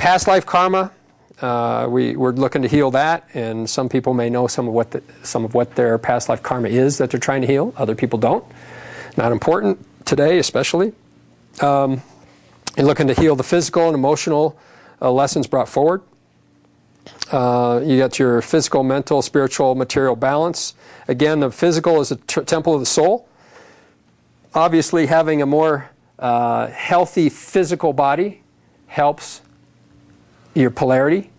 Past life karma, we're looking to heal that, and some people may know some of what their past life karma is that they're trying to heal. Other people don't. Not important today, especially. You're looking to heal the physical and emotional lessons brought forward. You got your physical, mental, spiritual, material balance. Again, the physical is a temple of the soul. Obviously, having a more healthy physical body helps your polarity,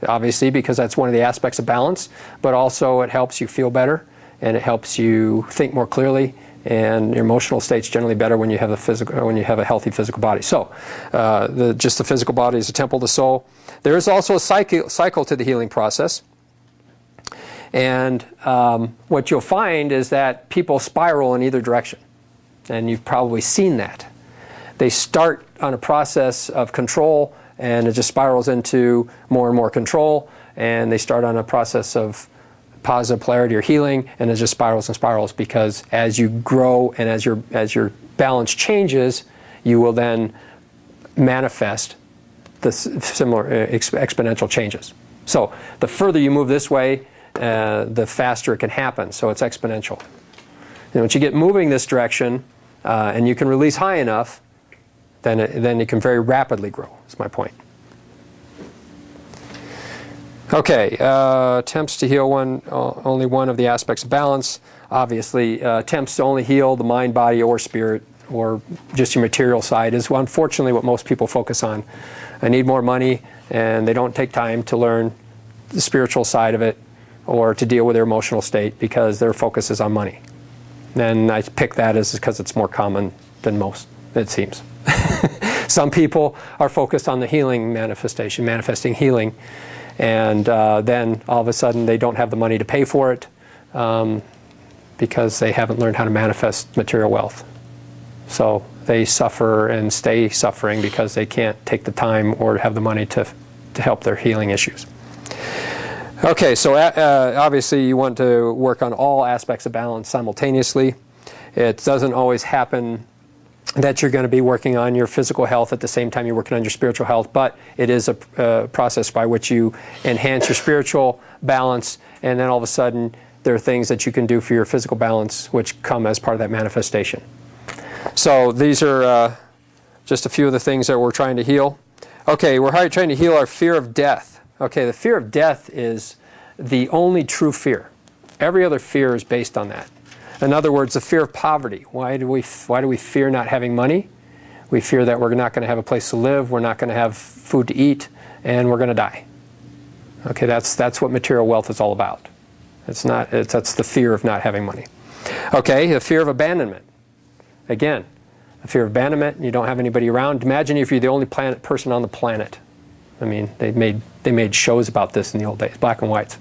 obviously, because that's one of the aspects of balance, but also it helps you feel better, and it helps you think more clearly, and your emotional state's generally better when you have a healthy physical body. So, just the physical body is a temple of the soul. There is also a cycle to the healing process, and what you'll find is that people spiral in either direction, and you've probably seen that. They start on a process of control, and it just spirals into more and more control, and they start on a process of positive polarity or healing, and it just spirals and spirals, because as you grow and as your balance changes, you will then manifest the similar exponential changes. So the further you move this way, the faster it can happen, so it's exponential. And once you get moving this direction, and you can release high enough, then it can very rapidly grow, is my point. Okay, attempts to heal only one of the aspects of balance. Obviously, attempts to only heal the mind, body, or spirit, or just your material side is unfortunately what most people focus on. I need more money, and they don't take time to learn the spiritual side of it or to deal with their emotional state because their focus is on money. And I pick that as because it's more common than most, it seems. Some people are focused on the healing manifestation, manifesting healing, and then all of a sudden they don't have the money to pay for it because they haven't learned how to manifest material wealth. So they suffer and stay suffering because they can't take the time or have the money to help their healing issues. Okay, so obviously you want to work on all aspects of balance simultaneously. It doesn't always happen that you're going to be working on your physical health at the same time you're working on your spiritual health, but it is a process by which you enhance your spiritual balance, and then all of a sudden there are things that you can do for your physical balance which come as part of that manifestation. So these are just a few of the things that we're trying to heal. Okay, we're trying to heal our fear of death. Okay, the fear of death is the only true fear. Every other fear is based on that. In other words, the fear of poverty. Why do we fear not having money? We fear that we're not going to have a place to live, we're not going to have food to eat, and we're going to die. Okay, that's what material wealth is all about. That's the fear of not having money. Okay, the fear of abandonment. Again, the fear of abandonment, you don't have anybody around. Imagine if you're the only person on the planet. I mean, they made shows about this in the old days, black and whites.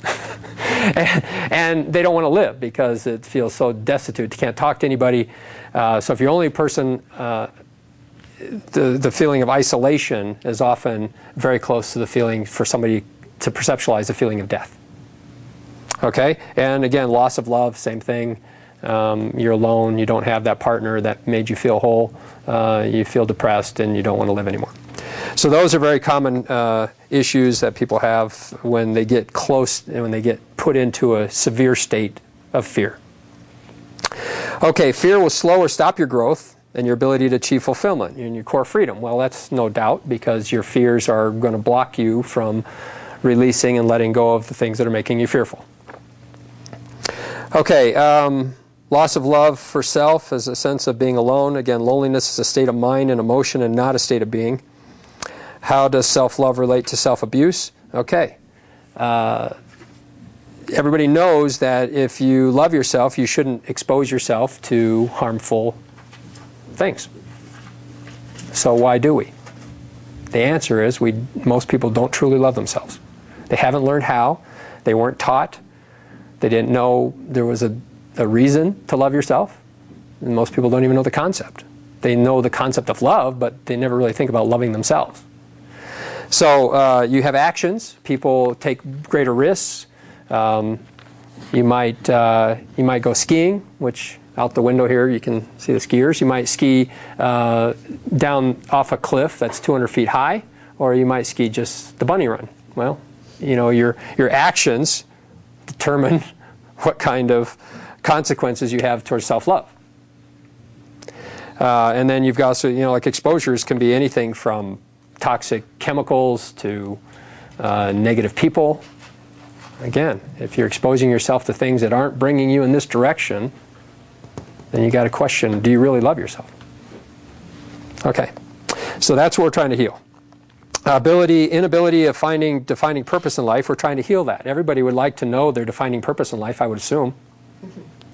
and they don't want to live because it feels so destitute. You can't talk to anybody. So if you're the only person, the feeling of isolation is often very close to the feeling for somebody to perceptualize the feeling of death. Okay? And again, loss of love, same thing. You're alone, you don't have that partner that made you feel whole, you feel depressed, and you don't want to live anymore. So those are very common issues that people have when they get close and when they get put into a severe state of fear. Okay, fear will slow or stop your growth and your ability to achieve fulfillment and your core freedom. Well, that's no doubt, because your fears are going to block you from releasing and letting go of the things that are making you fearful. Okay, loss of love for self is a sense of being alone. Again, loneliness is a state of mind and emotion and not a state of being. How does self-love relate to self-abuse? Okay. Everybody knows that if you love yourself, you shouldn't expose yourself to harmful things. So why do we? The answer is most people don't truly love themselves. They haven't learned how. They weren't taught. They didn't know there was a reason to love yourself. And most people don't even know the concept. They know the concept of love, but they never really think about loving themselves. So you have actions. People take greater risks. You might go skiing, which out the window here you can see the skiers. You might ski down off a cliff that's 200 feet high, or you might ski just the bunny run. Well, you know, your actions determine what kind of consequences you have towards self-love. And then you've got also, you know, like exposures can be anything from toxic chemicals to negative people. Again, if you're exposing yourself to things that aren't bringing you in this direction, then you got to question, do you really love yourself? Okay, so that's what we're trying to heal. Inability of defining purpose in life, we're trying to heal that. Everybody would like to know their defining purpose in life, I would assume.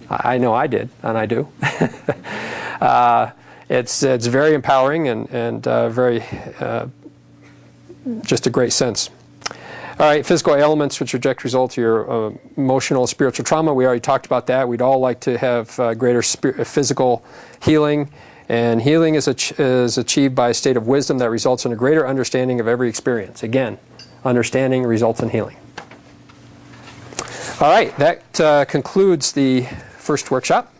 I know I did, and I do. It's very empowering and very just a great sense. All right, physical ailments which are direct result of your emotional, spiritual trauma. We already talked about that. We'd all like to have greater physical healing. And healing is achieved by a state of wisdom that results in a greater understanding of every experience. Again, understanding results in healing. All right, that concludes the first workshop.